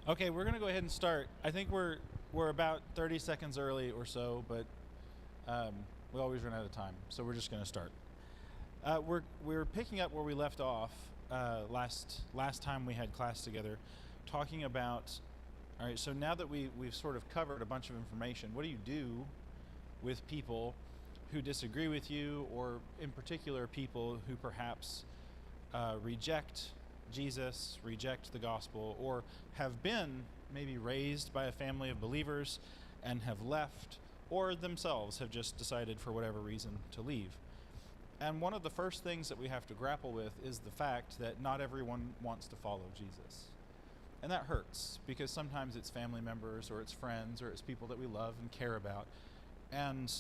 Okay, we're gonna go ahead and start. I think we're about 30 seconds early or so, but we always run out of time, so we're just gonna start. We're picking up where we left off last time we had class together, talking about. All right, so now that we've sort of covered a bunch of information, what do you do with people who disagree with you, or in particular people who perhaps reject Jesus, reject the gospel, or have been maybe raised by a family of believers and have left, or themselves have just decided for whatever reason to leave? And one of the first things that we have to grapple with is the fact that not everyone wants to follow Jesus. And that hurts, because sometimes it's family members, or it's friends, or it's people that we love and care about. And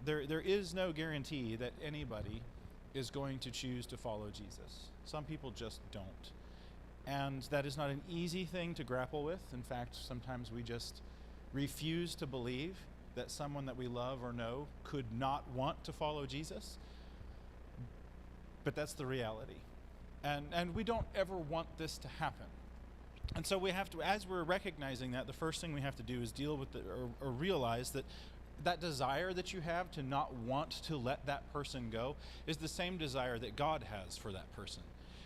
there is no guarantee that anybody is going to choose to follow Jesus. Some people just don't. And that is not an easy thing to grapple with. In fact, sometimes we just refuse to believe that someone that we love or know could not want to follow Jesus. But that's the reality. And we don't ever want this to happen. And so we have to, as we're recognizing that, the first thing we have to do is deal with or realize that that desire that you have to not want to let that person go is the same desire that God has for that person.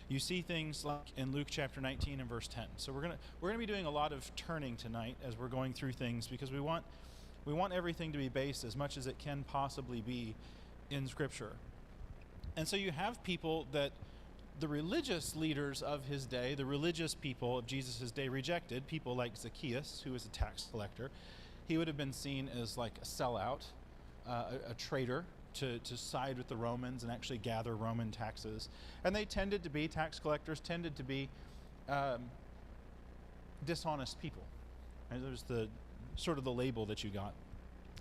You see things like in Luke chapter 19 and verse 10. So we're gonna be doing a lot of turning tonight as we're going through things, because we want everything to be based as much as it can possibly be in Scripture. And so you have people that the religious leaders of his day, the religious people of Jesus' day, rejected. People like Zacchaeus, who was a tax collector. He would have been seen as like a sellout, a traitor to side with the Romans and actually gather Roman taxes. And they tended to be, tax collectors tended to be dishonest people. And there's the sort of the label that you got,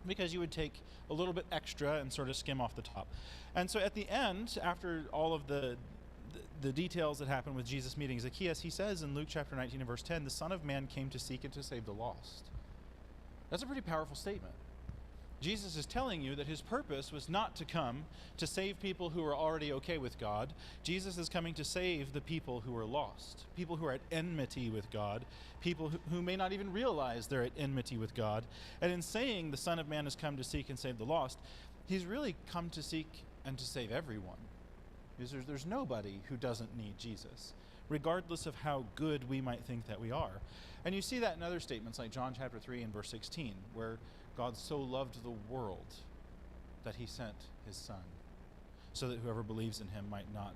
because you would take a little bit extra and sort of skim off the top. And so at the end, after all of the details that happen with Jesus meeting Zacchaeus, he says in Luke chapter 19 and verse 10, the Son of Man came to seek and to save the lost. That's a pretty powerful statement. Jesus is telling you that his purpose was not to come to save people who are already okay with God. Jesus is coming to save the people who are lost, people who are at enmity with God, people who may not even realize they're at enmity with God. And in saying the Son of Man has come to seek and save the lost, he's really come to seek and to save everyone. Because there's nobody who doesn't need Jesus, regardless of how good we might think that we are. And you see that in other statements like John chapter 3 and verse 16, where God so loved the world that he sent his Son, so that whoever believes in him might not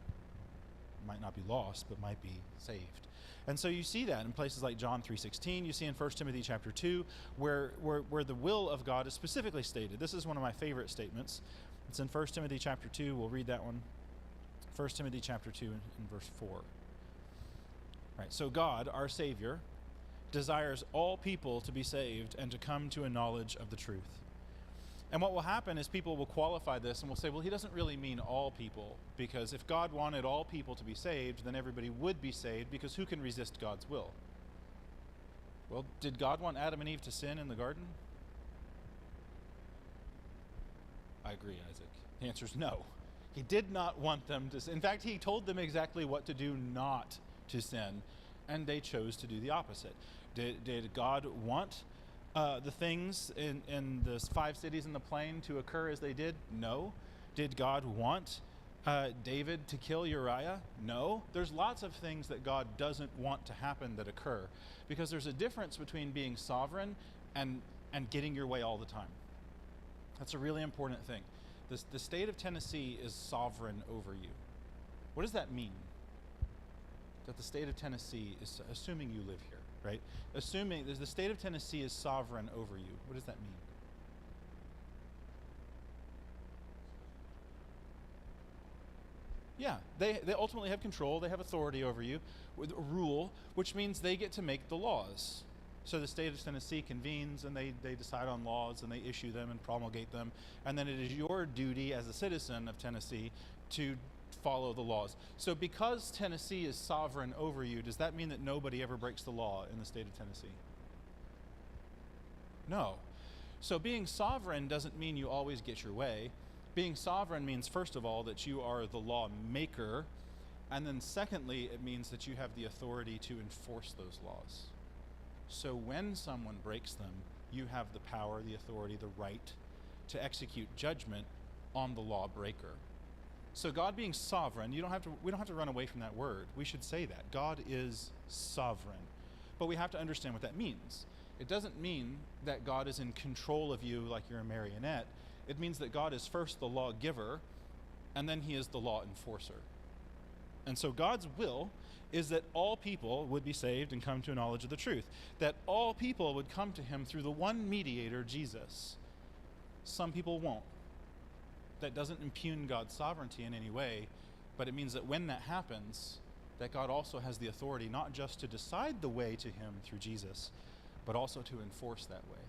be lost, but might be saved. And so you see that in places like John 3:16. You see in 1 Timothy chapter 2, where the will of God is specifically stated. This is one of my favorite statements. It's in 1 Timothy chapter 2. We'll read that one. 1 Timothy chapter 2 and verse 4. Right, so God, our Savior, desires all people to be saved and to come to a knowledge of the truth. And what will happen is people will qualify this and will say, well, he doesn't really mean all people, because if God wanted all people to be saved, then everybody would be saved, because who can resist God's will? Well, did God want Adam and Eve to sin in the garden? I agree, Isaac. The answer is no. He did not want them to sin. In fact, he told them exactly what to do not to sin, and they chose to do the opposite. Did God want the things in the 5 cities in the plain to occur as they did? No. Did God want David to kill Uriah? No. There's lots of things that God doesn't want to happen that occur, because there's a difference between being sovereign and getting your way all the time. That's a really important thing. The state of Tennessee is sovereign over you. What does that mean? That the state of Tennessee is, assuming you live here, right? Assuming the state of Tennessee is sovereign over you. What does that mean? Yeah, they ultimately have control. They have authority over you, with rule, which means they get to make the laws. So the state of Tennessee convenes, and they decide on laws, and they issue them and promulgate them. And then it is your duty as a citizen of Tennessee to follow the laws. So because Tennessee is sovereign over you, does that mean that nobody ever breaks the law in the state of Tennessee? No. So being sovereign doesn't mean you always get your way. Being sovereign means, first of all, that you are the lawmaker. And then secondly, it means that you have the authority to enforce those laws. So when someone breaks them, you have the power, the authority, the right to execute judgment on the lawbreaker. So God being sovereign, we don't have to run away from that word. We should say that. God is sovereign. But we have to understand what that means. It doesn't mean that God is in control of you like you're a marionette. It means that God is first the lawgiver, and then he is the law enforcer. And so God's will is that all people would be saved and come to a knowledge of the truth. That all people would come to him through the one mediator, Jesus. Some people won't. That doesn't impugn God's sovereignty in any way, but it means that when that happens, that God also has the authority not just to decide the way to him through Jesus, but also to enforce that way.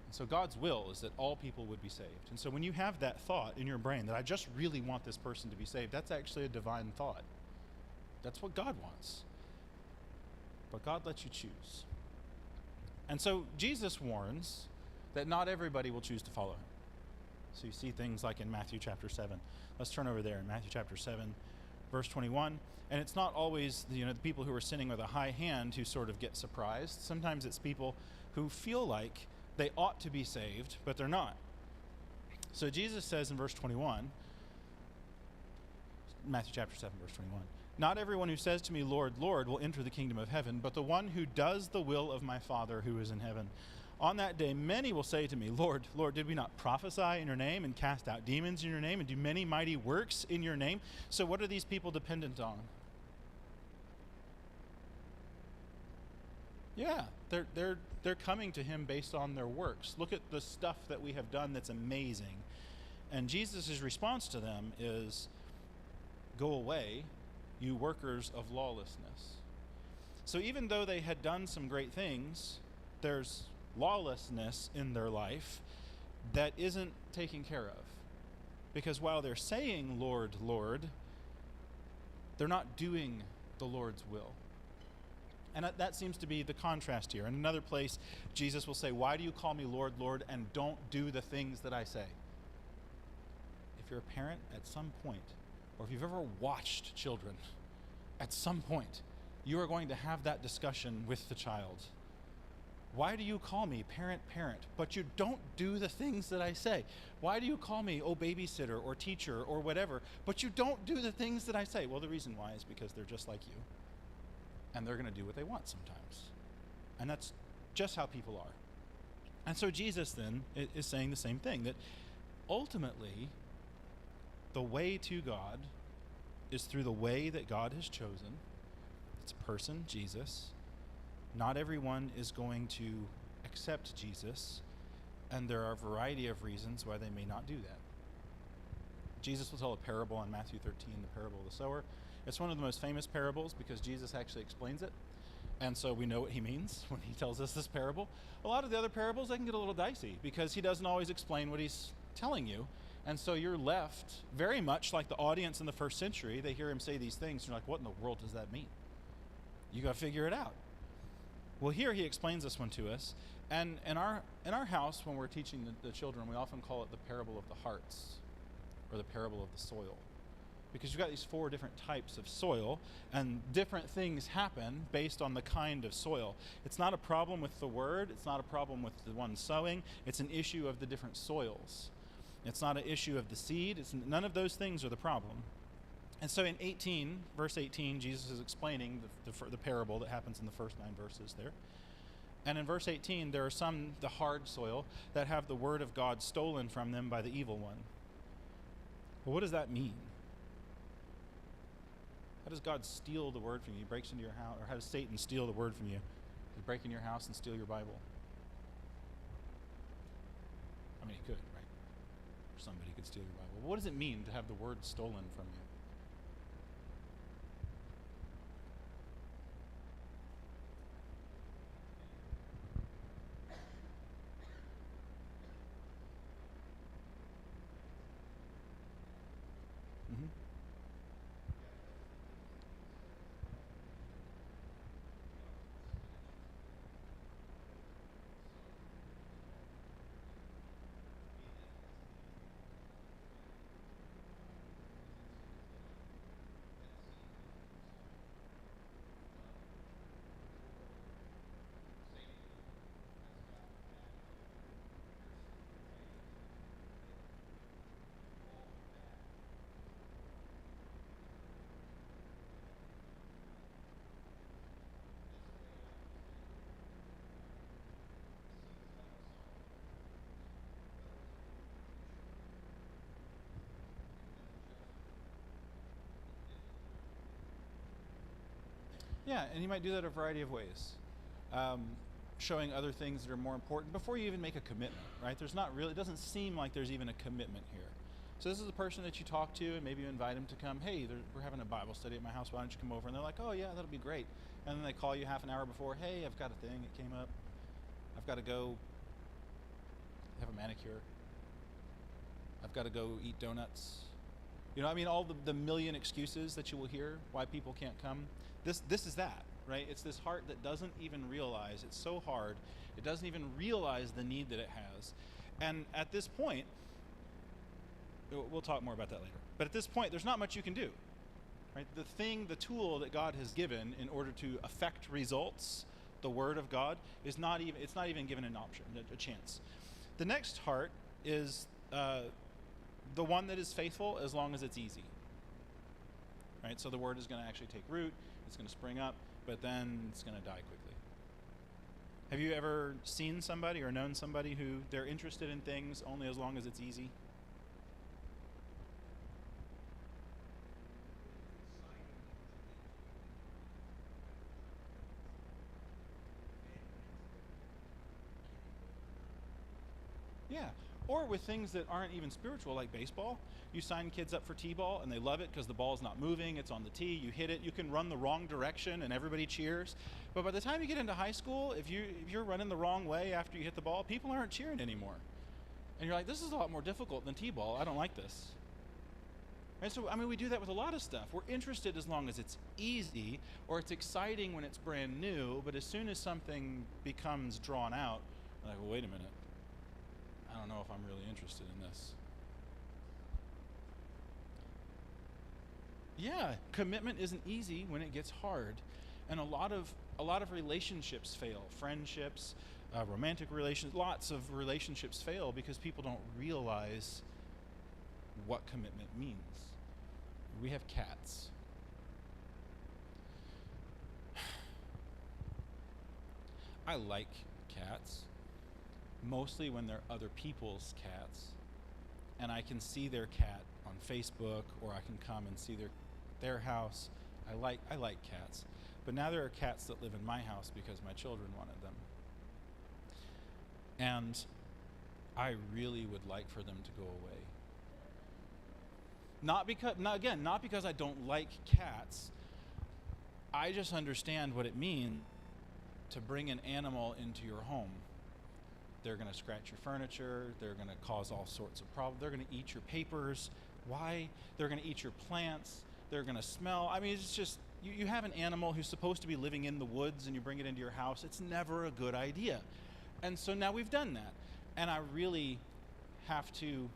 And so God's will is that all people would be saved. And so when you have that thought in your brain that I just really want this person to be saved, that's actually a divine thought. That's what God wants. But God lets you choose. And so Jesus warns that not everybody will choose to follow him. So you see things like in Matthew chapter 7. Let's turn over there in Matthew chapter 7, verse 21. And it's not always the people who are sinning with a high hand who sort of get surprised. Sometimes it's people who feel like they ought to be saved, but they're not. So Jesus says in verse 21, Matthew chapter 7, verse 21, "Not everyone who says to me, 'Lord, Lord,' will enter the kingdom of heaven, but the one who does the will of my Father who is in heaven. On that day, many will say to me, 'Lord, Lord, did we not prophesy in your name and cast out demons in your name and do many mighty works in your name?'" So what are these people dependent on? Yeah, they're coming to him based on their works. Look at the stuff that we have done that's amazing. And Jesus' response to them is, "Go away, you workers of lawlessness." So even though they had done some great things, there's lawlessness in their life that isn't taken care of. Because while they're saying, "Lord, Lord," they're not doing the Lord's will. And that seems to be the contrast here. In another place, Jesus will say, "Why do you call me Lord, Lord, and don't do the things that I say?" If you're a parent, at some point, or if you've ever watched children, at some point, you are going to have that discussion with the child. "Why do you call me parent, but you don't do the things that I say? Why do you call me, babysitter or teacher or whatever, but you don't do the things that I say?" Well, the reason why is because they're just like you. And they're going to do what they want sometimes. And that's just how people are. And so Jesus then is saying the same thing, that ultimately the way to God is through the way that God has chosen. It's a person, Jesus. Not everyone is going to accept Jesus, and there are a variety of reasons why they may not do that. Jesus will tell a parable in Matthew 13, the parable of the sower. It's one of the most famous parables because Jesus actually explains it. And so we know what he means when he tells us this parable. A lot of the other parables, they can get a little dicey because he doesn't always explain what he's telling you. And so you're left very much like the audience in the first century. They hear him say these things. And you're like, what in the world does that mean? You got to figure it out. Well, here he explains this one to us. And in our house, when we're teaching the children, we often call it the parable of the hearts or the parable of the soil. Because you've got these 4 different types of soil, and different things happen based on the kind of soil. It's not a problem with the word. It's not a problem with the one sowing. It's an issue of the different soils. It's not an issue of the seed. None of those things are the problem. And so in verse 18, Jesus is explaining the parable that happens in the first 9 verses there. And in verse 18, there are some, the hard soil, that have the word of God stolen from them by the evil one. Well, what does that mean? How does God steal the word from you? He breaks into your house, or how does Satan steal the word from you? Does he break in your house and steal your Bible? I mean, he could, right? Or somebody could steal your Bible. But what does it mean to have the word stolen from you? Mm-hmm. Yeah, and you might do that a variety of ways. Um, Showing other things that are more important before you even make a commitment, right? There's not really, it doesn't seem like there's even a commitment here. So this is a person that you talk to, and maybe you invite them to come. Hey, we're having a Bible study at my house. Why don't you come over? And they're like, oh yeah, that'll be great. And then they call you half an hour before. Hey, I've got a thing. It came up. I've got to go have a manicure. I've got to go eat donuts. You know, I mean, all the million excuses that you will hear why people can't come. This is that, right? It's this heart that doesn't even realize it's so hard. It doesn't even realize the need that it has. And at this point, we'll talk more about that later. But at this point, there's not much you can do, right? The tool that God has given in order to affect results, the Word of God, it's not even given an option, a chance. The next heart is the one that is faithful as long as it's easy, right? So the Word is going to actually take root, it's going to spring up, but then it's going to die quickly. Have you ever seen somebody or known somebody who they're interested in things only as long as it's easy? Yeah. Or with things that aren't even spiritual, like baseball. You sign kids up for t-ball and they love it because the ball's not moving, it's on the tee, you hit it, you can run the wrong direction and everybody cheers. But by the time you get into high school, if you're running the wrong way after you hit the ball, people aren't cheering anymore. And you're like, this is a lot more difficult than t-ball. I don't like this. And so, I mean, we do that with a lot of stuff. We're interested as long as it's easy, or it's exciting when it's brand new, but as soon as something becomes drawn out, we're like, well, wait a minute. I don't know if I'm really interested in this. Yeah, commitment isn't easy when it gets hard. And a lot of relationships fail. Friendships, romantic relations, lots of relationships fail because people don't realize what commitment means. We have cats. I like cats. Mostly when they're other people's cats, and I can see their cat on Facebook, or I can come and see their house. I like cats, but now there are cats that live in my house because my children wanted them, and I really would like for them to go away. Not because I don't like cats. I just understand what it means to bring an animal into your home. They're going to scratch your furniture. They're going to cause all sorts of problems. They're going to eat your papers. Why? They're going to eat your plants. They're going to smell. I mean, it's just, you have an animal who's supposed to be living in the woods and you bring it into your house. It's never a good idea. And so now we've done that. And I really have to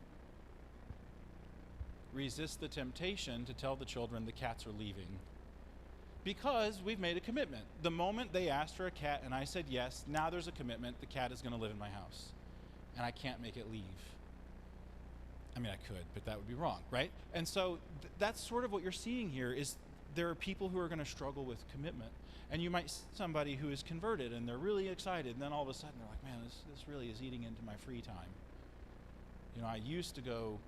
resist the temptation to tell the children the cats are leaving, because we've made a commitment. The moment they asked for a cat and I said yes, now there's a commitment. The cat is going to live in my house and I can't make it leave. I mean, I could, but that would be wrong, right? And so that's sort of what you're seeing here is there are people who are going to struggle with commitment. And you might see somebody who is converted and they're really excited, and then all of a sudden they're like, man, this really is eating into my free time. You know, I used to go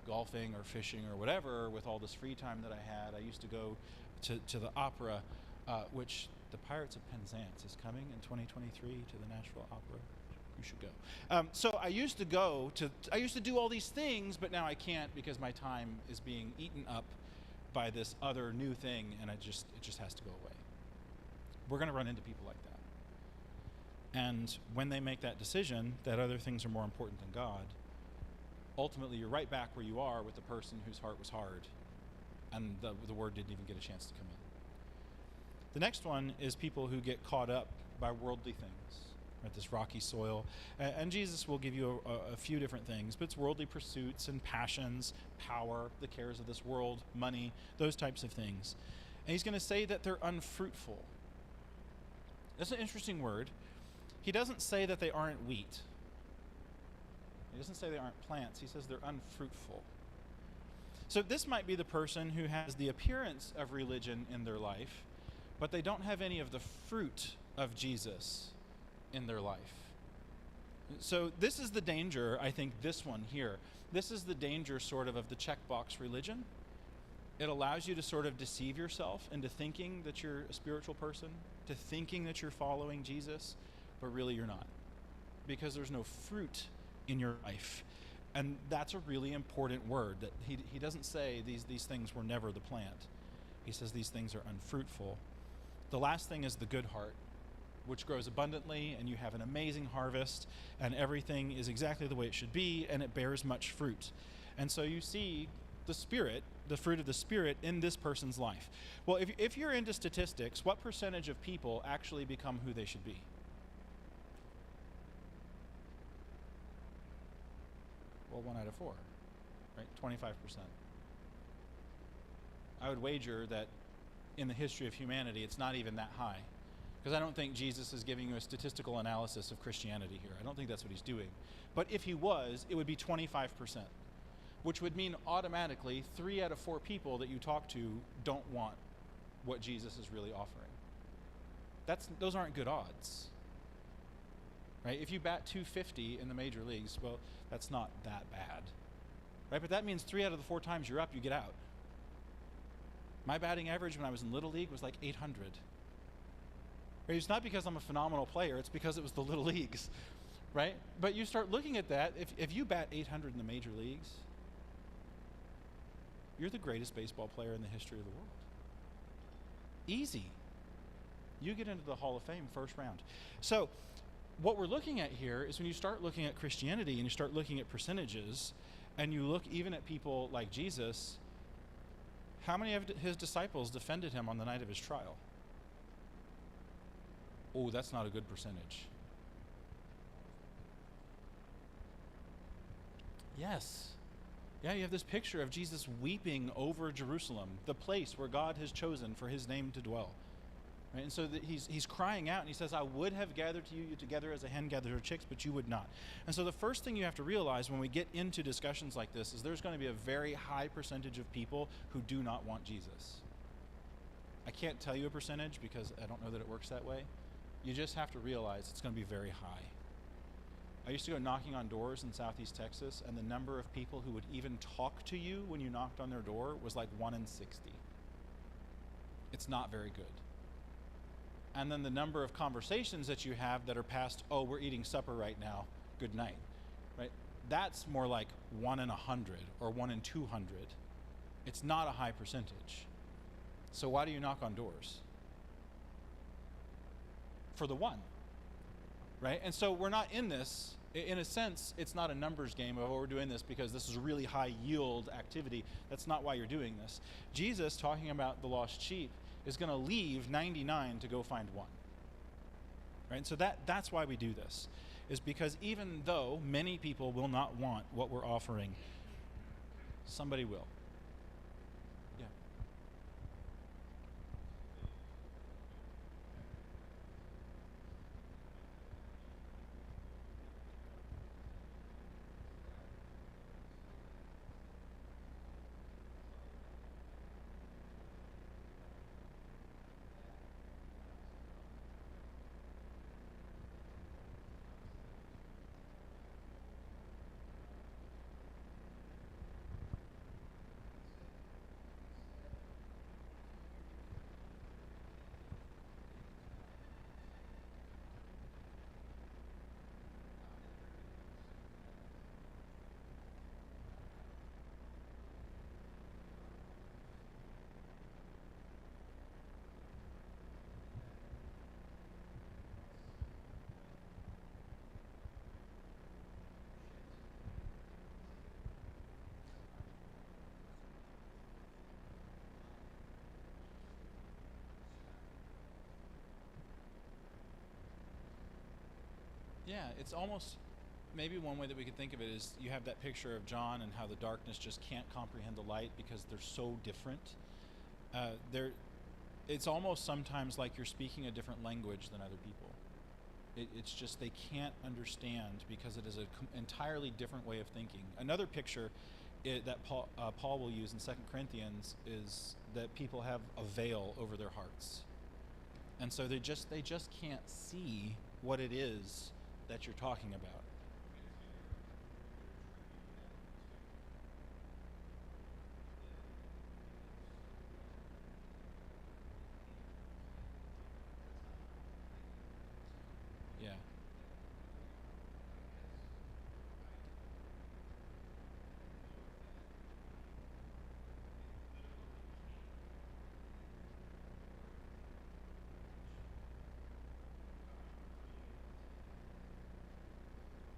golfing or fishing or whatever with all this free time that I had. I used to go to the opera, which the Pirates of Penzance is coming in 2023 to the Nashville Opera. You should go. So I used to do all these things, but now I can't because my time is being eaten up by this other new thing, and it just has to go away. We're going to run into people like that. And when they make that decision that other things are more important than God, ultimately you're right back where you are with the person whose heart was hard, and the word didn't even get a chance to come in. The next one is people who get caught up by worldly things, right? This rocky soil. And Jesus will give you a few different things, but it's worldly pursuits and passions, power, the cares of this world, money, those types of things. And he's going to say that they're unfruitful. That's an interesting word. He doesn't say that they aren't wheat. He doesn't say they aren't plants. He says they're unfruitful. So this might be the person who has the appearance of religion in their life, but they don't have any of the fruit of Jesus in their life. So this is the danger, I think, this one here. This is the danger sort of the checkbox religion. It allows you to sort of deceive yourself into thinking that you're a spiritual person, to thinking that you're following Jesus, but really you're not, because there's no fruit in your life. And that's a really important word, that he doesn't say these things were never the plant. He says these things are unfruitful. The last thing is the good heart, which grows abundantly, and you have an amazing harvest, and everything is exactly the way it should be, and it bears much fruit. And so you see the Spirit, the fruit of the Spirit, in this person's life. Well, if you're into statistics, what percentage of people actually become who they should be? Well, 1 out of 4, right? 25%. I would wager that in the history of humanity, it's not even that high. Because I don't think Jesus is giving you a statistical analysis of Christianity here. I don't think that's what he's doing. But if he was, it would be 25%, which would mean automatically 3 out of 4 people that you talk to don't want what Jesus is really offering. Those aren't good odds. Right? If you bat 250 in the major leagues, well, that's not that bad. Right? But that means 3 out of the 4 times you're up, you get out. My batting average when I was in Little League was like 800. Right? It's not because I'm a phenomenal player, it's because it was the Little Leagues. Right? But you start looking at that, if you bat 800 in the major leagues, you're the greatest baseball player in the history of the world. Easy. You get into the Hall of Fame first round. So what we're looking at here is when you start looking at Christianity and you start looking at percentages, and you look even at people like Jesus, how many of his disciples defended him on the night of his trial? Oh, that's not a good percentage. Yes. Yeah, you have this picture of Jesus weeping over Jerusalem, the place where God has chosen for his name to dwell. Right? And so he's crying out, and he says, I would have gathered you together as a hen gathers her chicks, but you would not. And so the first thing you have to realize when we get into discussions like this is there's going to be a very high percentage of people who do not want Jesus. I can't tell you a percentage because I don't know that it works that way. You just have to realize it's going to be very high. I used to go knocking on doors in Southeast Texas, and the number of people who would even talk to you when you knocked on their door was like 1 in 60. It's not very good. And then the number of conversations that you have that are past, oh, we're eating supper right now, good night, right? That's more like 1 in 100 or 1 in 200. It's not a high percentage. So why do you knock on doors? For the one, right? And so we're not in this, in a sense, it's not a numbers game of, oh, we're doing this because this is a really high yield activity. That's not why you're doing this. Jesus, talking about the lost sheep, is going to leave 99 to go find one. Right? And so that's why we do this, is because even though many people will not want what we're offering, somebody will. Yeah. Yeah, it's almost, maybe one way that we could think of it is you have that picture of John and how the darkness just can't comprehend the light because they're so different. It's almost sometimes like you're speaking a different language than other people. It's just they can't understand because it is an entirely different way of thinking. Another picture that Paul will use in 2 Corinthians is that people have a veil over their hearts. And so they just can't see what it is that you're talking about.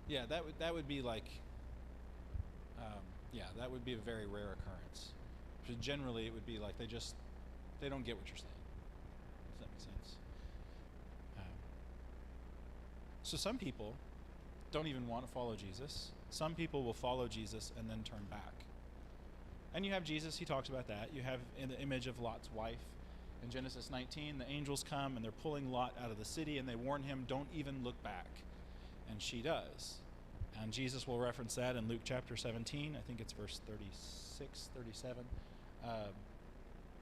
Yeah, that would be like, yeah, that would be a very rare occurrence. So generally, it would be like they don't get what you're saying. Does that make sense? Um, so some people don't even want to follow Jesus. Some people will follow Jesus and then turn back. And you have Jesus, he talks about that. You have in the image of Lot's wife in Genesis 19, the angels come and they're pulling Lot out of the city and they warn him, don't even look back. And she does. And Jesus will reference that in Luke chapter 17. I think it's verse 36, 37.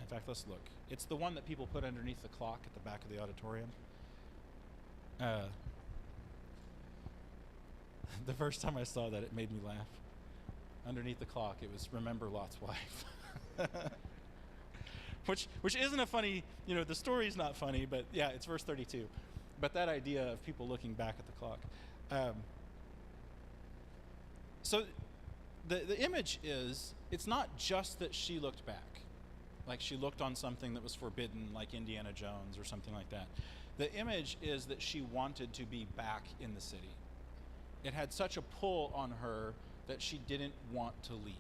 In fact, let's look. It's the one that people put underneath the clock at the back of the auditorium. The first time I saw that, it made me laugh. Underneath the clock, it was "Remember Lot's wife," which isn't a funny. The story's not funny, but yeah, it's verse 32. But that idea of people looking back at the clock. So the image is, it's not just that she looked back, like she looked on something that was forbidden, like Indiana Jones or something like that. The image is that she wanted to be back in the city. It had such a pull on her that she didn't want to leave.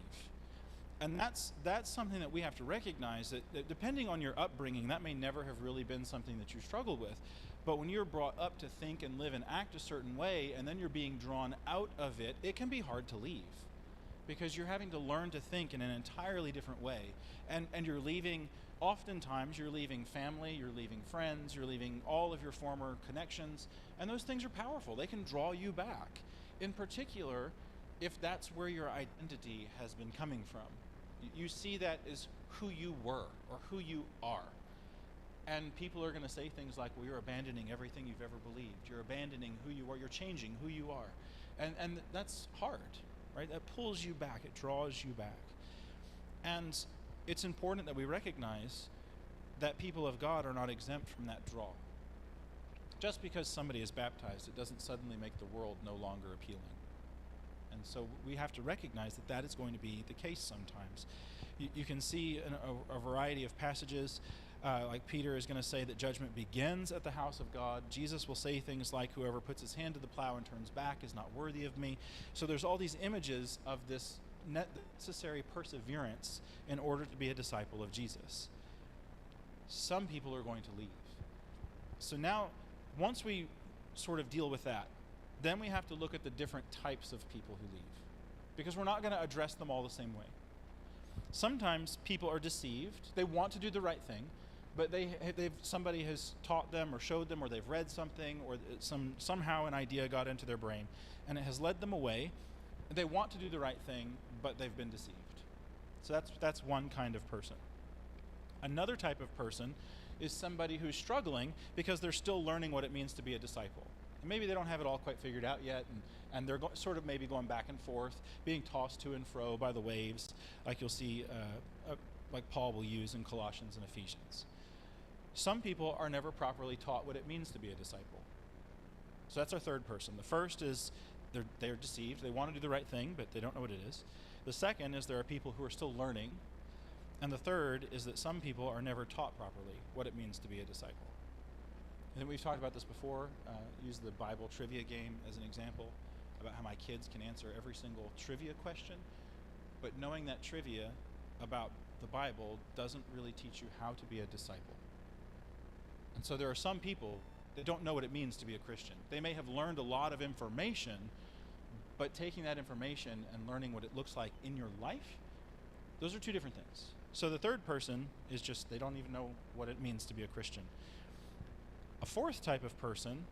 And that's something that we have to recognize, that depending on your upbringing, that may never have really been something that you struggled with. But when you're brought up to think and live and act a certain way, and then you're being drawn out of it, it can be hard to leave. Because you're having to learn to think in an entirely different way. And you're leaving, oftentimes you're leaving family, you're leaving friends, you're leaving all of your former connections, and those things are powerful. They can draw you back. In particular, if that's where your identity has been coming from. You see that as who you were or who you are. And people are going to say things like, well, you're abandoning everything you've ever believed. You're abandoning who you are. You're changing who you are. And that's hard, right? That pulls you back. It draws you back. And it's important that we recognize that people of God are not exempt from that draw. Just because somebody is baptized, it doesn't suddenly make the world no longer appealing. And so we have to recognize that is going to be the case sometimes. You can see in a variety of passages, like Peter is going to say that judgment begins at the house of God. Jesus will say things like, whoever puts his hand to the plow and turns back is not worthy of me. So there's all these images of this necessary perseverance in order to be a disciple of Jesus. Some people are going to leave. So now, once we sort of deal with that, then we have to look at the different types of people who leave, because we're not going to address them all the same way. Sometimes people are deceived. They want to do the right thing, but somebody has taught them or showed them, or they've read something, or somehow an idea got into their brain, and it has led them away. They want to do the right thing, but they've been deceived. So that's one kind of person. Another type of person is somebody who's struggling because they're still learning what it means to be a disciple. Maybe they don't have it all quite figured out yet, and they're sort of maybe going back and forth, being tossed to and fro by the waves, like you'll see, like Paul will use in Colossians and Ephesians. Some people are never properly taught what it means to be a disciple. So that's our third person. The first is they're deceived. They want to do the right thing, but they don't know what it is. The second is there are people who are still learning. And the third is that some people are never taught properly what it means to be a disciple. And we've talked about this before, use the Bible trivia game as an example, about how my kids can answer every single trivia question, but knowing that trivia about the Bible doesn't really teach you how to be a disciple. And so there are some people that don't know what it means to be a Christian. They may have learned a lot of information, but taking that information and learning what it looks like in your life, those are two different things. So the third person is just, they don't even know what it means to be a Christian. A fourth type of person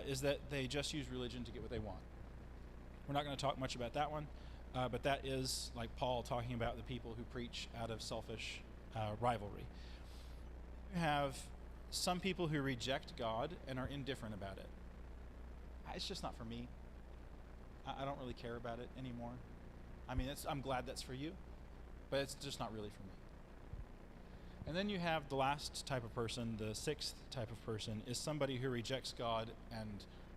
is that they just use religion to get what they want. We're not going to talk much about that one, but that is like Paul talking about the people who preach out of selfish rivalry. You have some people who reject God and are indifferent about it. It's just not for me. I don't really care about it anymore. I mean, I'm glad that's for you, but it's just not really for me. And then you have the last type of person, the sixth type of person, is somebody who rejects God and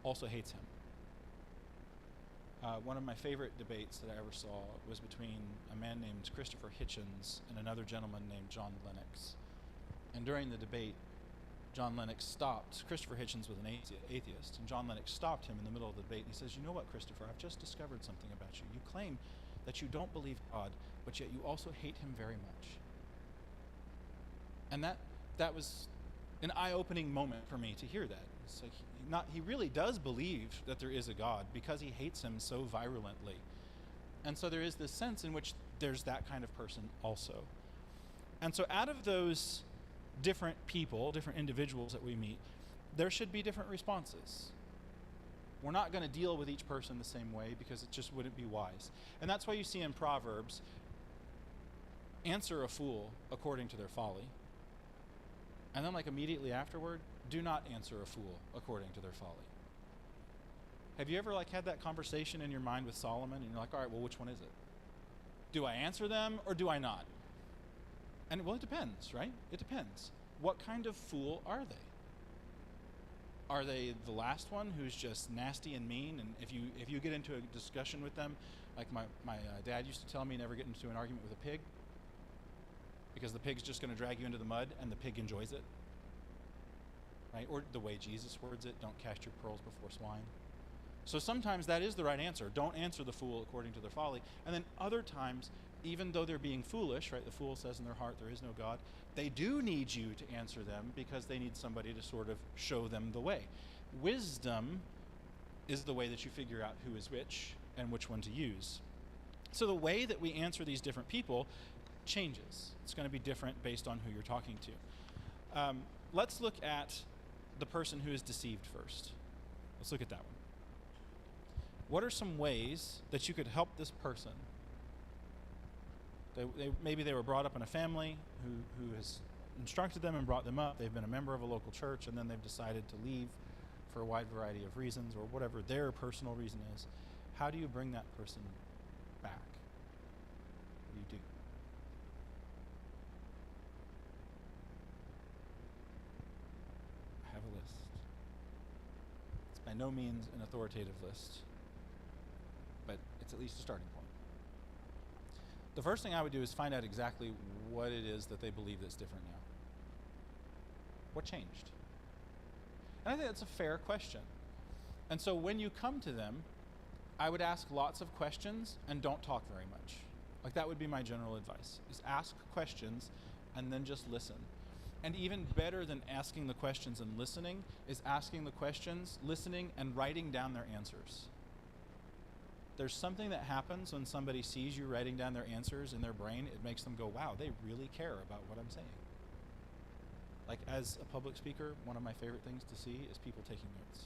also hates him. One of my favorite debates that I ever saw was between a man named Christopher Hitchens and another gentleman named John Lennox. And during the debate, Christopher Hitchens was an atheist, and John Lennox stopped him in the middle of the debate, and he says, you know what, Christopher, I've just discovered something about you. You claim that you don't believe God, but yet you also hate him very much. And that was an eye-opening moment for me to hear that. It's like he really does believe that there is a God because he hates him so virulently. And so there is this sense in which there's that kind of person also. And so out of those different people, different individuals that we meet, there should be different responses. We're not going to deal with each person the same way because it just wouldn't be wise. And that's why you see in Proverbs, answer a fool according to their folly. And then like immediately afterward, do not answer a fool according to their folly. Have you ever like had that conversation in your mind with Solomon and you're like, all right, well, which one is it? Do I answer them or do I not? And well, it depends, right? It depends. What kind of fool are they? Are they the last one who's just nasty and mean? And if you get into a discussion with them, like my dad used to tell me, never get into an argument with a pig, because the pig's just going to drag you into the mud, and the pig enjoys it, right? Or the way Jesus words it, don't cast your pearls before swine. So sometimes that is the right answer. Don't answer the fool according to their folly. And then other times, even though they're being foolish, right? The fool says in their heart, there is no God. They do need you to answer them because they need somebody to sort of show them the way. Wisdom is the way that you figure out who is which and which one to use. So the way that we answer these different people changes. It's going to be different based on who you're talking to. Let's look at the person who is deceived first. Let's look at that one. What are some ways that you could help this person? Maybe they were brought up in a family who has instructed them and brought them up. They've been a member of a local church, and then they've decided to leave for a wide variety of reasons, or whatever their personal reason is. How do you bring that person back? What do you do? I have a list. It's by no means an authoritative list, but it's at least a starting point. The first thing I would do is find out exactly what it is that they believe that's different now. What changed? And I think that's a fair question. And so when you come to them, I would ask lots of questions and don't talk very much. Like that would be my general advice, is ask questions and then just listen. And even better than asking the questions and listening is asking the questions, listening, and writing down their answers. There's something that happens when somebody sees you writing down their answers in their brain. It makes them go, wow, they really care about what I'm saying. Like as a public speaker, one of my favorite things to see is people taking notes.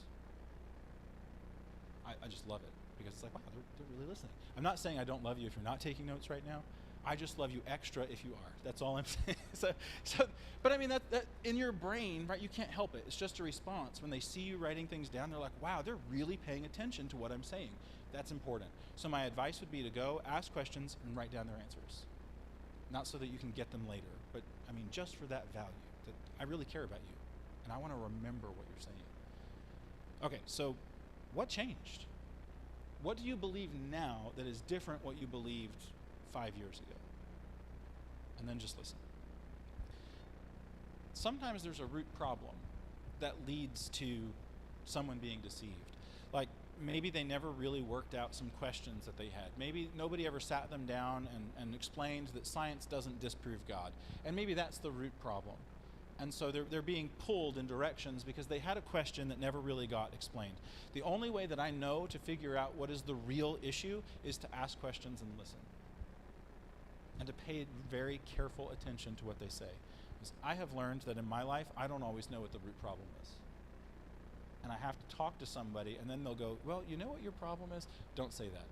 I just love it because it's like, wow, they're really listening. I'm not saying I don't love you if you're not taking notes right now. I just love you extra if you are. That's all I'm saying. But I mean, that in your brain, right, you can't help it. It's just a response. When they see you writing things down, they're like, wow, they're really paying attention to what I'm saying. That's important. So my advice would be to go, ask questions, and write down their answers. Not so that you can get them later, but I mean, just for that value, that I really care about you, and I want to remember what you're saying. Okay, so what changed? What do you believe now that is different what you believed 5 years ago? And then just listen. Sometimes there's a root problem that leads to someone being deceived. Like maybe they never really worked out some questions that they had. Maybe nobody ever sat them down and explained that science doesn't disprove God. And maybe that's the root problem. And so they're being pulled in directions because they had a question that never really got explained. The only way that I know to figure out what is the real issue is to ask questions and listen. And to pay very careful attention to what they say. Because I have learned that in my life, I don't always know what the root problem is. And I have to talk to somebody, and then they'll go, well, you know what your problem is? Don't say that.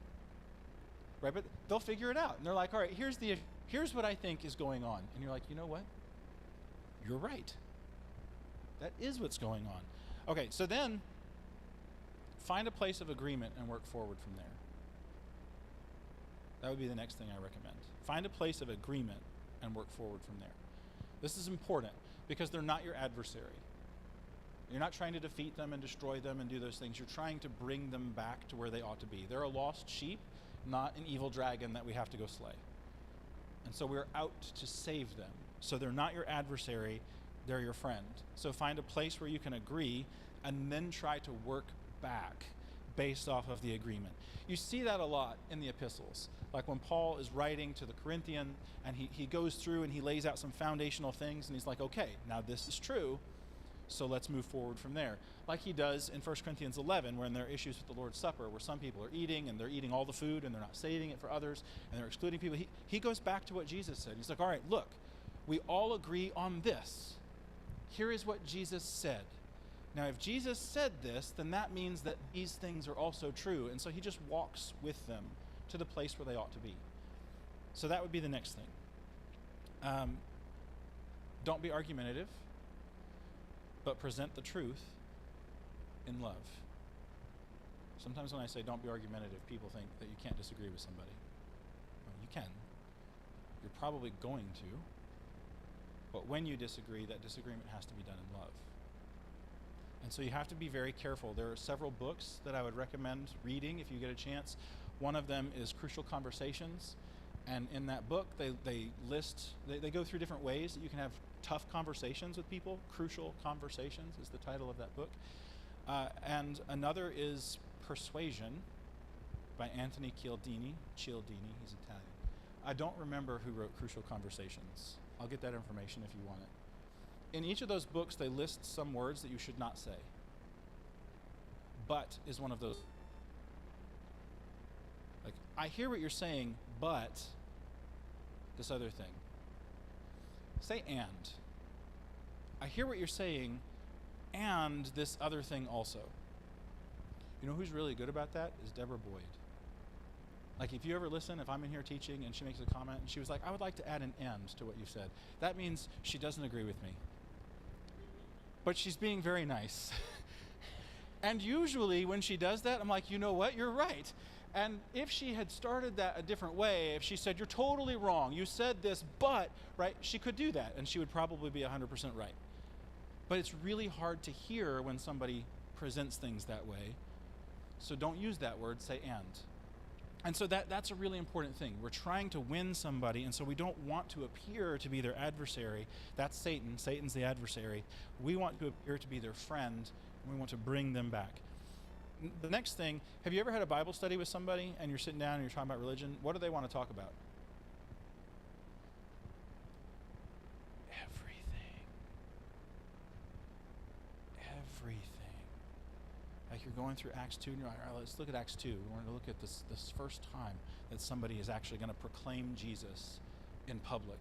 Right? But they'll figure it out. And they're like, all right, here's what I think is going on. And you're like, you know what? You're right. That is what's going on. Okay, so then find a place of agreement and work forward from there. That would be the next thing I recommend. Find a place of agreement and work forward from there. This is important because they're not your adversary. You're not trying to defeat them and destroy them and do those things. You're trying to bring them back to where they ought to be. They're a lost sheep, not an evil dragon that we have to go slay. And so we're out to save them. So they're not your adversary. they're your friend. So find a place where you can agree and then try to work back based off of the agreement. You see that a lot in the epistles. Like when Paul is writing to the Corinthians and he goes through and he lays out some foundational things and he's like, okay, now this is true, so let's move forward from there. Like he does in 1 Corinthians 11, when there are issues with the Lord's Supper, where some people are eating and they're eating all the food and they're not saving it for others and they're excluding people. He goes back to what Jesus said. He's like, all right, look, we all agree on this. Here is what Jesus said. Now, if Jesus said this, then that means that these things are also true. And so he just walks with them to the place where they ought to be. So that would be the next thing. Don't be argumentative, but present the truth in love. Sometimes when I say don't be argumentative, people think that you can't disagree with somebody. Well, you can. You're probably going to. But when you disagree, that disagreement has to be done in love. And so you have to be very careful. There are several books that I would recommend reading if you get a chance. One of them is Crucial Conversations. And in that book, they go through different ways that you can have tough conversations with people. Crucial Conversations is the title of that book. And another is Persuasion by Anthony Cialdini. He's Italian. I don't remember who wrote Crucial Conversations. I'll get that information if you want it. In each of those books, they list some words that you should not say. But is one of those. Like, I hear what you're saying, but this other thing. Say and. I hear what you're saying, and this other thing also. You know who's really good about that? Is Deborah Boyd. Like, if you ever listen, if I'm in here teaching and she makes a comment and she was like, I would like to add an and to what you said. That means she doesn't agree with me. But she's being very nice. And usually when she does that, I'm like, you know what? You're right. And if she had started that a different way, if she said, you're totally wrong, you said this, but, right, she could do that, and she would probably be 100% right. But it's really hard to hear when somebody presents things that way. So don't use that word, say and. And so that's a really important thing. We're trying to win somebody, and so we don't want to appear to be their adversary. That's Satan. Satan's the adversary. We want to appear to be their friend, and we want to bring them back. The next thing, have you ever had a Bible study with somebody, and you're sitting down and you're talking about religion? What do they want to talk about? Everything. Like you're going through Acts 2, and you're like, all right, let's look at Acts 2. We want to look at this first time that somebody is actually going to proclaim Jesus in public.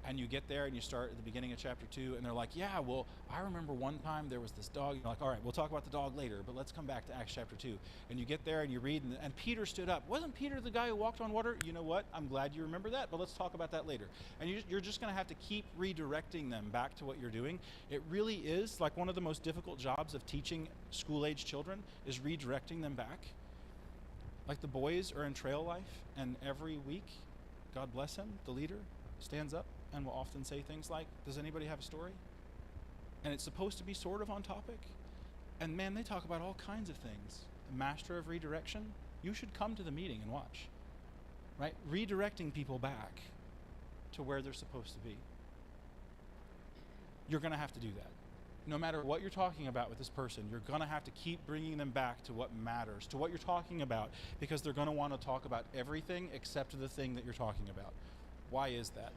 And you get there and you start at the beginning of chapter 2, and they're like, yeah, well, I remember one time there was this dog. You're like, all right, we'll talk about the dog later, but let's come back to Acts chapter 2. And you get there and you read, and Peter stood up. Wasn't Peter the guy who walked on water? You know what? I'm glad you remember that, but let's talk about that later. And you're just going to have to keep redirecting them back to what you're doing. It really is like one of the most difficult jobs of teaching school-age children is redirecting them back. Like the boys are in trail life, and every week, God bless him, the leader stands up and will often say things like, does anybody have a story? And it's supposed to be sort of on topic. And man, they talk about all kinds of things. The master of redirection, you should come to the meeting and watch. Right? Redirecting people back to where they're supposed to be. You're going to have to do that. No matter what you're talking about with this person, you're going to have to keep bringing them back to what matters, to what you're talking about, because they're going to want to talk about everything except the thing that you're talking about. Why is that?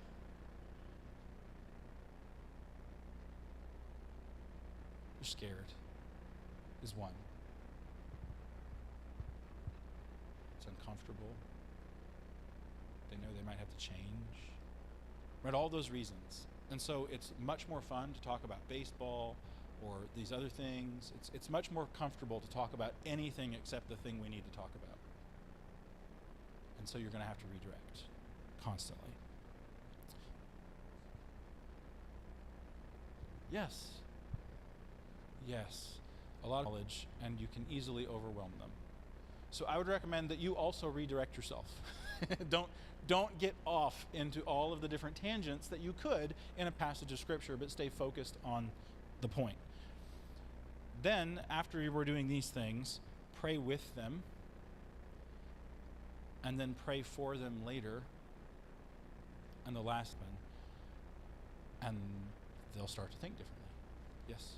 They're scared, is one. It's uncomfortable. They know they might have to change. Right, all those reasons. And so it's much more fun to talk about baseball or these other things. It's much more comfortable to talk about anything except the thing we need to talk about. And so you're going to have to redirect constantly. Yes. A lot of knowledge, and you can easily overwhelm them. So I would recommend that you also redirect yourself. Don't get off into all of the different tangents that you could in a passage of Scripture, but stay focused on the point. Then, after you were doing these things, pray with them, and then pray for them later. And the last one, and they'll start to think differently. Yes?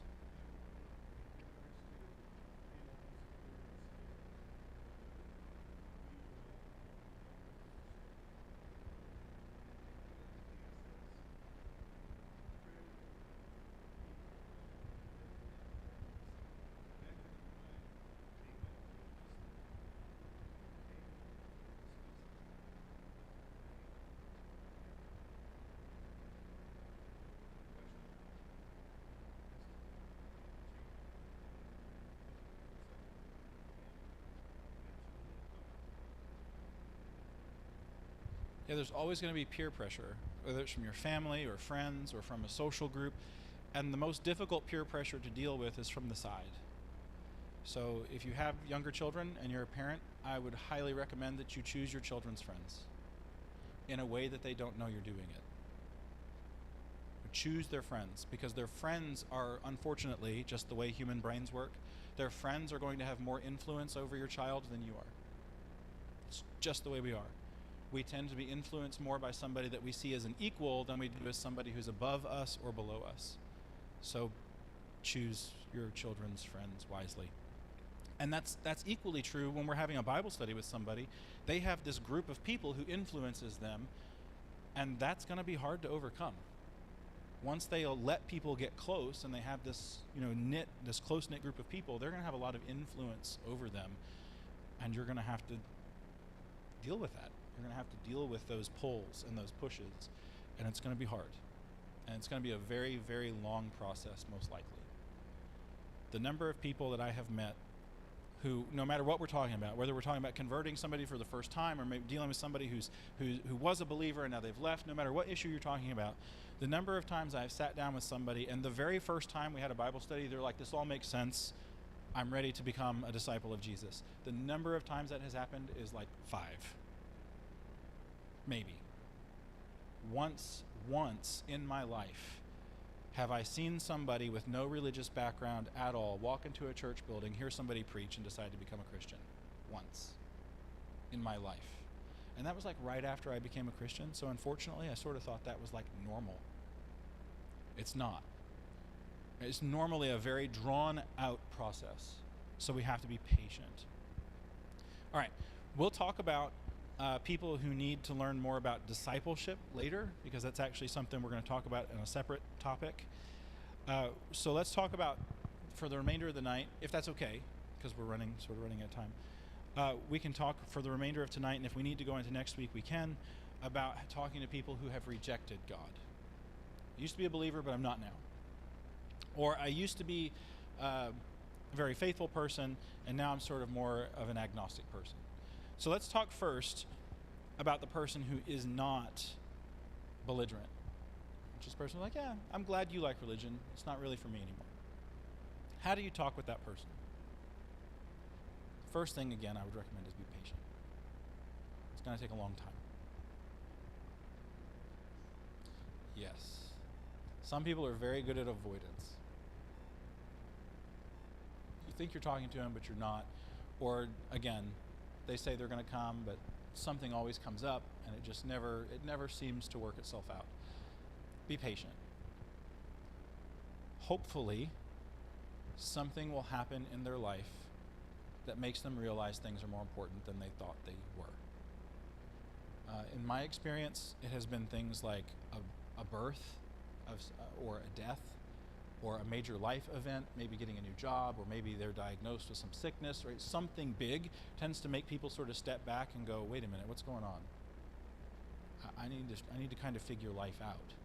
Yeah, there's always going to be peer pressure, whether it's from your family or friends or from a social group. And the most difficult peer pressure to deal with is from the side. So if you have younger children and you're a parent, I would highly recommend that you choose your children's friends in a way that they don't know you're doing it. But choose their friends, because their friends are, unfortunately, just the way human brains work. Their friends are going to have more influence over your child than you are. It's just the way we are. We tend to be influenced more by somebody that we see as an equal than we do as somebody who's above us or below us. So choose your children's friends wisely. And that's equally true when we're having a Bible study with somebody. They have this group of people who influences them, and that's going to be hard to overcome. Once they let people get close and they have this, this close-knit group of people, they're going to have a lot of influence over them, and you're going to have to deal with that. You're going to have to deal with those pulls and those pushes, and it's going to be hard. And it's going to be a very, very long process, most likely. The number of people that I have met who, no matter what we're talking about, whether we're talking about converting somebody for the first time or maybe dealing with somebody who was a believer and now they've left, no matter what issue you're talking about, the number of times I've sat down with somebody and the very first time we had a Bible study, they're like, this all makes sense. I'm ready to become a disciple of Jesus. The number of times that has happened is like 5. Maybe. Once in my life have I seen somebody with no religious background at all walk into a church building, hear somebody preach, and decide to become a Christian. Once in my life. And that was like right after I became a Christian, so unfortunately I sort of thought that was like normal. It's not. It's normally a very drawn out process, so we have to be patient. All right, we'll talk about people who need to learn more about discipleship later, because that's actually something we're going to talk about in a separate topic. So let's talk about, for the remainder of the night, if that's okay, because we're running out of time, we can talk for the remainder of tonight, and if we need to go into next week, we can, about talking to people who have rejected God. I used to be a believer, but I'm not now. Or I used to be a very faithful person, and now I'm sort of more of an agnostic person. So let's talk first about the person who is not belligerent. Which is the person who's like, yeah, I'm glad you like religion. It's not really for me anymore. How do you talk with that person? First thing, again, I would recommend is be patient. It's going to take a long time. Yes. Some people are very good at avoidance. You think you're talking to them, but you're not. Or, again, they say they're going to come, but something always comes up, and it never seems to work itself out. Be patient. Hopefully, something will happen in their life that makes them realize things are more important than they thought they were. In my experience, it has been things like a birth or a death, or a major life event, maybe getting a new job, or maybe they're diagnosed with some sickness, or something big tends to make people sort of step back and go, wait a minute, what's going on? I need to kind of figure life out.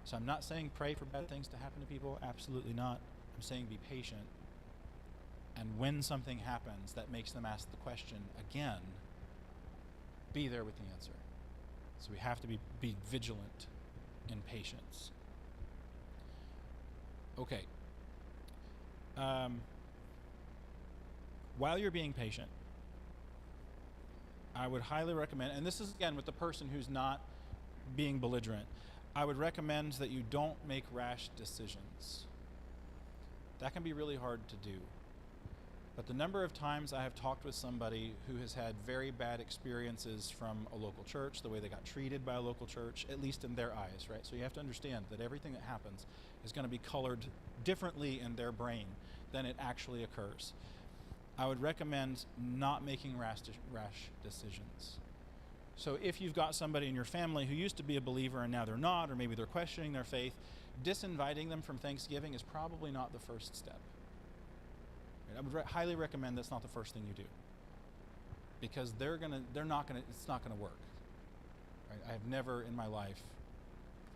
So I'm not saying pray for bad things to happen to people, absolutely not. I'm saying be patient, and when something happens that makes them ask the question again, be there with the answer. So we have to be vigilant in patience. Okay. While you're being patient, I would highly recommend, and this is again with the person who's not being belligerent, I would recommend that you don't make rash decisions. That can be really hard to do. But the number of times I have talked with somebody who has had very bad experiences from a local church, the way they got treated by a local church, at least in their eyes, right? So you have to understand that everything that happens is going to be colored differently in their brain than it actually occurs. I would recommend not making rash decisions. So if you've got somebody in your family who used to be a believer and now they're not, or maybe they're questioning their faith, disinviting them from Thanksgiving is probably not the first step. I would highly recommend that's not the first thing you do, because it's not gonna work. Right? I have never in my life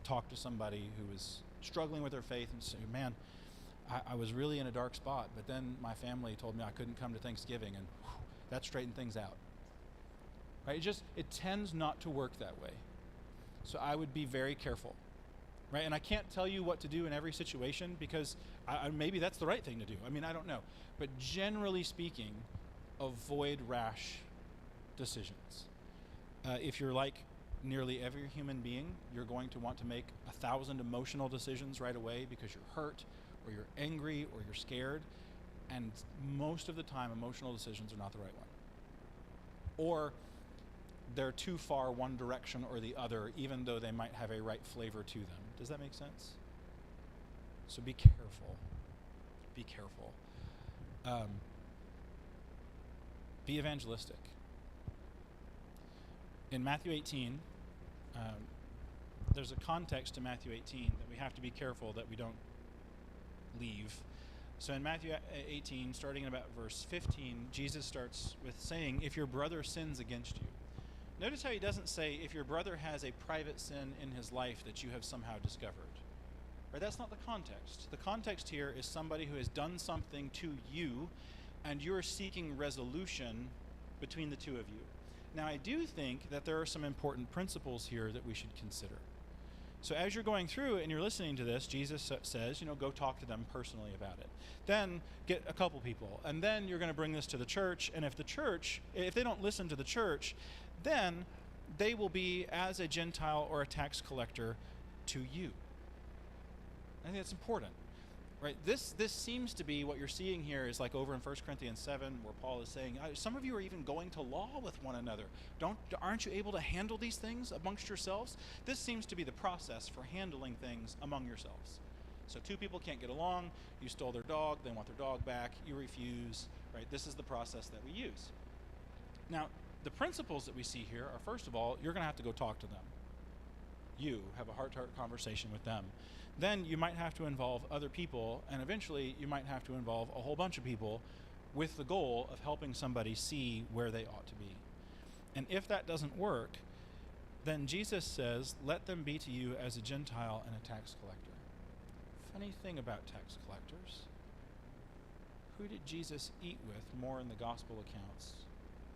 talked to somebody who was struggling with their faith and said, man, I was really in a dark spot, but then my family told me I couldn't come to Thanksgiving, and that straightened things out. Right? It tends not to work that way. So I would be very careful. Right? And I can't tell you what to do in every situation, because maybe that's the right thing to do. I mean, I don't know. But generally speaking, avoid rash decisions. If you're like nearly every human being, you're going to want to make 1,000 emotional decisions right away because you're hurt, or you're angry, or you're scared. And most of the time, emotional decisions are not the right one. Or they're too far one direction or the other, even though they might have a right flavor to them. Does that make sense? So be careful. Be careful. Be evangelistic. In Matthew 18, there's a context to Matthew 18 that we have to be careful that we don't leave. So in Matthew 18, starting in about verse 15, Jesus starts with saying, if your brother sins against you. Notice how he doesn't say, if your brother has a private sin in his life that you have somehow discovered. Right? That's not the context. The context here is somebody who has done something to you, and you're seeking resolution between the two of you. Now, I do think that there are some important principles here that we should consider. So as you're going through and you're listening to this, Jesus says, go talk to them personally about it. Then get a couple people, and then you're going to bring this to the church, and if they don't listen to the church, then they will be as a Gentile or a tax collector to you. I think that's important, right? This seems to be what you're seeing here is like over in 1 Corinthians 7, where Paul is saying, some of you are even going to law with one another. Aren't you able to handle these things amongst yourselves? This seems to be the process for handling things among yourselves. So two people can't get along. You stole their dog. They want their dog back. You refuse, right? This is the process that we use. Now, the principles that we see here are, first of all, you're going to have to go talk to them. You have a heart-to-heart conversation with them. Then you might have to involve other people, and eventually you might have to involve a whole bunch of people with the goal of helping somebody see where they ought to be. And if that doesn't work, then Jesus says, let them be to you as a Gentile and a tax collector. Funny thing about tax collectors, who did Jesus eat with more in the gospel accounts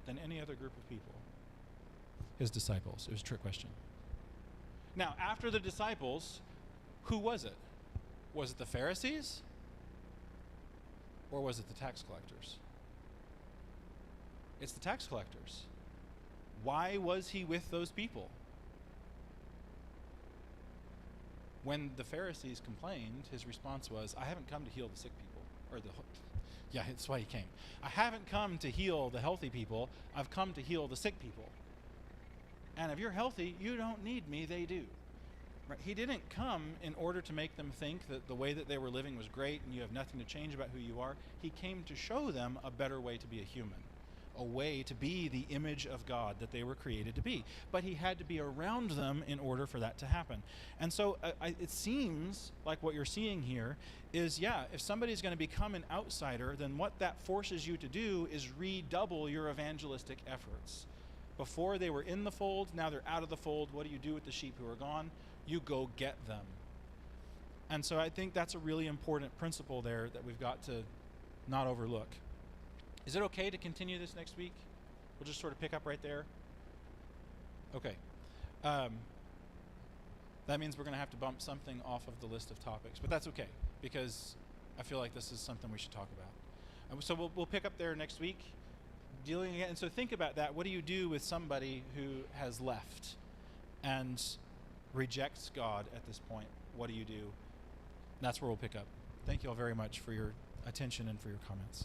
than any other group of people? His disciples. It was a trick question. Now, after the disciples, who was it? Was it the Pharisees? Or was it the tax collectors? It's the tax collectors. Why was he with those people? When the Pharisees complained, his response was, I haven't come to heal the sick people. Yeah, that's why he came. I haven't come to heal the healthy people. I've come to heal the sick people. And if you're healthy, you don't need me, they do. Right? He didn't come in order to make them think that the way that they were living was great and you have nothing to change about who you are. He came to show them a better way to be a human, a way to be the image of God that they were created to be. But he had to be around them in order for that to happen. And so it seems like what you're seeing here is, if somebody's going to become an outsider, then what that forces you to do is redouble your evangelistic efforts. Before they were in the fold, now they're out of the fold. What do you do with the sheep who are gone? You go get them. And so I think that's a really important principle there that we've got to not overlook. Is it okay to continue this next week? We'll just sort of pick up right there. Okay. That means we're going to have to bump something off of the list of topics, but that's okay because I feel like this is something we should talk about. So we'll pick up there next week. Dealing again, and so think about that. What do you do with somebody who has left and rejects God at this point? What do you do? That's where we'll pick up. Thank you all very much for your attention and for your comments.